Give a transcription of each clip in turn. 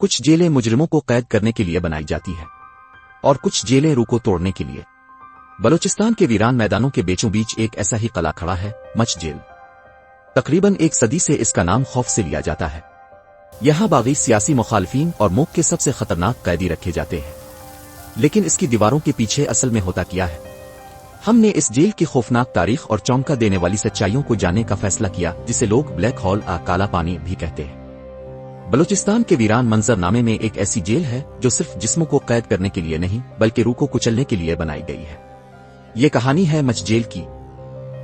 کچھ جیلیں مجرموں کو قید کرنے کے لیے بنائی جاتی ہے اور کچھ جیلیں روح کو توڑنے کے لیے۔ بلوچستان کے ویران میدانوں کے بیچوں بیچ ایک ایسا ہی قلعہ کھڑا ہے، مچ جیل۔ تقریباً 1 صدی سے اس کا نام خوف سے لیا جاتا ہے۔ یہاں باغی، سیاسی مخالفین اور ملک کے سب سے خطرناک قیدی رکھے جاتے ہیں۔ لیکن اس کی دیواروں کے پیچھے اصل میں ہوتا کیا ہے؟ ہم نے اس جیل کی خوفناک تاریخ اور چونکا دینے والی سچائیوں کو جاننے کا فیصلہ کیا، جسے لوگ بلیک ہول کالا پانی بھی کہتے ہیں۔ بلوچستان کے ویران منظر نامے میں ایک ایسی جیل ہے جو صرف جسموں کو قید کرنے کے لیے نہیں بلکہ روح کو کچلنے کے لیے بنائی گئی ہے۔ یہ کہانی ہے مچ جیل کی۔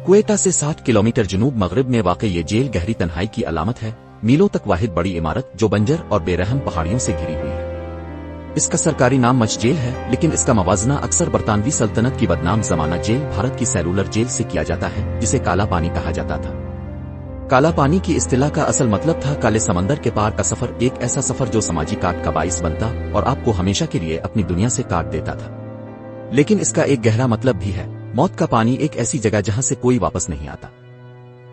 کوئٹہ سے 60 کلومیٹر جنوب مغرب میں واقع یہ جیل گہری تنہائی کی علامت ہے، میلوں تک واحد بڑی عمارت جو بنجر اور بے رحم پہاڑیوں سے گھری ہوئی ہے۔ اس کا سرکاری نام مچ جیل ہے، لیکن اس کا موازنہ اکثر برطانوی سلطنت کی بدنام زمانہ جیل بھارت کی سیلولر جیل سے کیا جاتا ہے، جسے کالا پانی کہا جاتا تھا۔ کالا پانی کی اصطلاح کا اصل مطلب تھا کالے سمندر کے پار کا سفر، ایک ایسا سفر جو سماجی کاٹ کا باعث بنتا اور آپ کو ہمیشہ کے لیے اپنی دنیا سے کاٹ دیتا تھا۔ لیکن اس کا ایک گہرا مطلب بھی ہے، موت کا پانی، ایک ایسی جگہ جہاں سے کوئی واپس نہیں آتا۔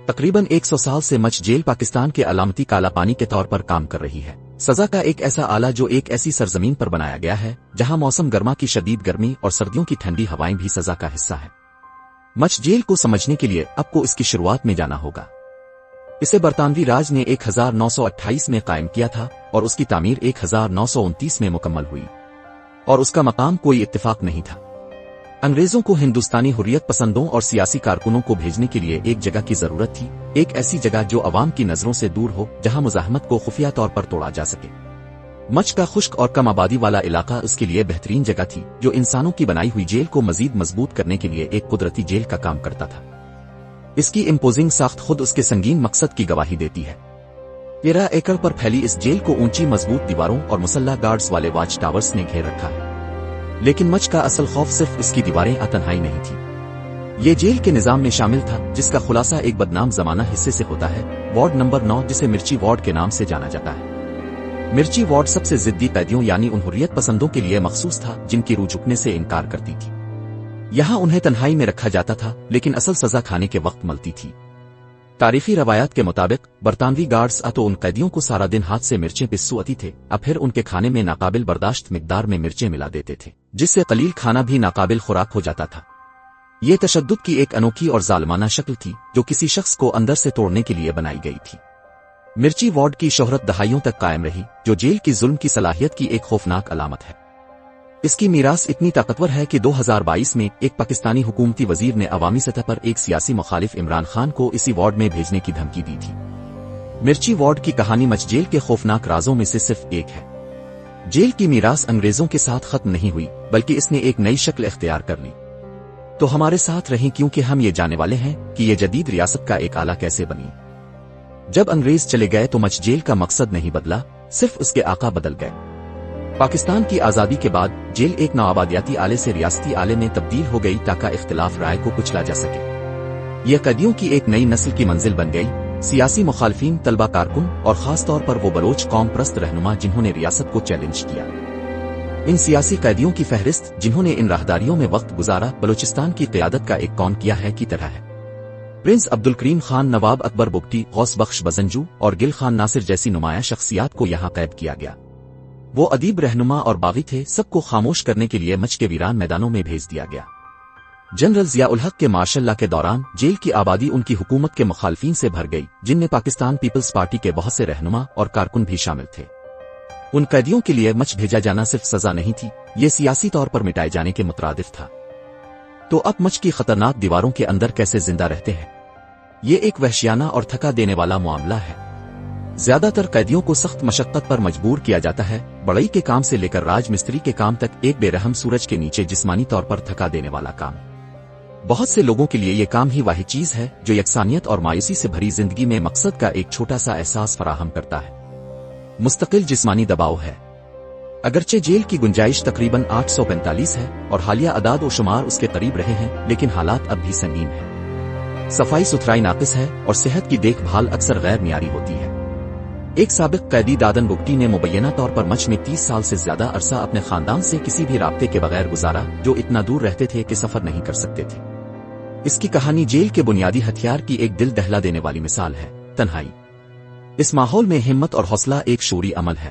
تقریباً 100 سال سے مچ جیل پاکستان کے علامتی کالا پانی کے طور پر کام کر رہی ہے، سزا کا ایک ایسا آلہ جو ایک ایسی سرزمین پر بنایا گیا ہے جہاں موسم گرما کی شدید گرمی اور سردیوں کی ٹھنڈی ہوائیں بھی سزا کا حصہ ہے۔ مچ جیل کو سمجھنے کے لیے آپ کو اس کی شروعات میں جانا ہوگا۔ اسے برطانوی راج نے 1928 میں قائم کیا تھا اور اس کی تعمیر 1929 میں مکمل ہوئی، اور اس کا مقام کوئی اتفاق نہیں تھا۔ انگریزوں کو ہندوستانی حریت پسندوں اور سیاسی کارکنوں کو بھیجنے کے لیے ایک جگہ کی ضرورت تھی، ایک ایسی جگہ جو عوام کی نظروں سے دور ہو، جہاں مزاحمت کو خفیہ طور پر توڑا جا سکے۔ مچ کا خشک اور کم آبادی والا علاقہ اس کے لیے بہترین جگہ تھی، جو انسانوں کی بنائی ہوئی جیل کو مزید مضبوط کرنے کے لیے ایک قدرتی جیل کا کام کرتا تھا۔ اس کی امپوزنگ ساخت خود اس کے سنگین مقصد کی گواہی دیتی ہے۔ 13 ایکڑ پر پھیلی اس جیل کو اونچی مضبوط دیواروں اور مسلح گارڈز والے واچ ٹاورز نے گھیر رکھا ہے۔ لیکن مچ کا اصل خوف صرف اس کی دیواریں تنہائی نہیں تھی، یہ جیل کے نظام میں شامل تھا، جس کا خلاصہ ایک بدنام زمانہ حصے سے ہوتا ہے، وارڈ نمبر 9، جسے مرچی وارڈ کے نام سے جانا جاتا ہے۔ مرچی وارڈ سب سے ضدی قیدیوں یعنی ان حریت پسندوں کے لیے مخصوص تھا جن کی روح جھکنے سے انکار کرتی تھی۔ یہاں انہیں تنہائی میں رکھا جاتا تھا، لیکن اصل سزا کھانے کے وقت ملتی تھی۔ تاریخی روایات کے مطابق برطانوی گارڈز تو ان قیدیوں کو سارا دن ہاتھ سے مرچیں پسواتی تھے، پھر ان کے کھانے میں ناقابل برداشت مقدار میں مرچیں ملا دیتے تھے، جس سے قلیل کھانا بھی ناقابل خوراک ہو جاتا تھا۔ یہ تشدد کی ایک انوکھی اور ظالمانہ شکل تھی جو کسی شخص کو اندر سے توڑنے کے لیے بنائی گئی تھی۔ مرچی وارڈ کی شہرت دہائیوں تک قائم رہی، جو جیل کی ظلم کی صلاحیت کی ایک خوفناک علامت ہے۔ اس کی میراث اتنی طاقتور ہے کہ 2022 میں ایک پاکستانی حکومتی وزیر نے عوامی سطح پر ایک سیاسی مخالف عمران خان کو اسی وارڈ میں بھیجنے کی دھمکی دی تھی۔ مرچی وارڈ کی کہانی مچ جیل کے خوفناک رازوں میں سے صرف ایک ہے۔ جیل کی میراث انگریزوں کے ساتھ ختم نہیں ہوئی، بلکہ اس نے ایک نئی شکل اختیار کر لی۔ تو ہمارے ساتھ رہیں، کیونکہ ہم یہ جاننے والے ہیں کہ یہ جدید ریاست کا ایک آلہ کیسے بنی۔ جب انگریز چلے گئے تو مچ جیل کا مقصد نہیں بدلا، صرف اس کے آقا بدل گئے۔ پاکستان کی آزادی کے بعد جیل ایک نوآبادیاتی آلے سے ریاستی آلے میں تبدیل ہو گئی تاکہ اختلاف رائے کو کچلا جا سکے۔ یہ قیدیوں کی ایک نئی نسل کی منزل بن گئی، سیاسی مخالفین، طلبہ، کارکن اور خاص طور پر وہ بلوچ قوم پرست رہنما جنہوں نے ریاست کو چیلنج کیا۔ ان سیاسی قیدیوں کی فہرست جنہوں نے ان راہداریوں میں وقت گزارا بلوچستان کی قیادت کا ایک کون کیا ہے کی طرح ہے۔ پرنس عبدالکریم خان، نواب اکبر بگٹی، غوث بخش بزنجو اور گل خان ناصر جیسی نمایاں شخصیات کو یہاں قید کیا گیا۔ وہ ادیب، رہنما اور باغی تھے، سب کو خاموش کرنے کے لیے مچ کے ویران میدانوں میں بھیج دیا گیا۔ جنرل ضیاء الحق کے مارشل لا کے دوران جیل کی آبادی ان کی حکومت کے مخالفین سے بھر گئی، جن میں پاکستان پیپلز پارٹی کے بہت سے رہنما اور کارکن بھی شامل تھے۔ ان قیدیوں کے لیے مچ بھیجا جانا صرف سزا نہیں تھی، یہ سیاسی طور پر مٹائے جانے کے مترادف تھا۔ تو اب مچ کی خطرناک دیواروں کے اندر کیسے زندہ رہتے ہیں؟ یہ ایک وحشیانہ اور تھکا دینے والا معاملہ ہے۔ زیادہ تر قیدیوں کو سخت مشقت پر مجبور کیا جاتا ہے، بڑئی کے کام سے لے کر راج مستری کے کام تک، ایک بے رحم سورج کے نیچے جسمانی طور پر تھکا دینے والا کام۔ بہت سے لوگوں کے لیے یہ کام ہی واحد چیز ہے جو یکسانیت اور مایوسی سے بھری زندگی میں مقصد کا ایک چھوٹا سا احساس فراہم کرتا ہے۔ مستقل جسمانی دباؤ ہے۔ اگرچہ جیل کی گنجائش تقریباً 845 ہے اور حالیہ اعداد و شمار اس کے قریب رہے ہیں، لیکن حالات اب بھی سنگین ہیں۔ صفائی ستھرائی ناقص ہے اور صحت کی دیکھ بھال اکثر غیر معیاری ہوتی ہے۔ ایک سابق قیدی دادن بگٹی نے مبینہ طور پر مچ میں 30 سال سے زیادہ عرصہ اپنے خاندان سے کسی بھی رابطے کے بغیر گزارا، جو اتنا دور رہتے تھے کہ سفر نہیں کر سکتے تھے۔ اس کی کہانی جیل کے بنیادی ہتھیار کی ایک دل دہلا دینے والی مثال ہے، تنہائی۔ اس ماحول میں ہمت اور حوصلہ ایک شعوری عمل ہے۔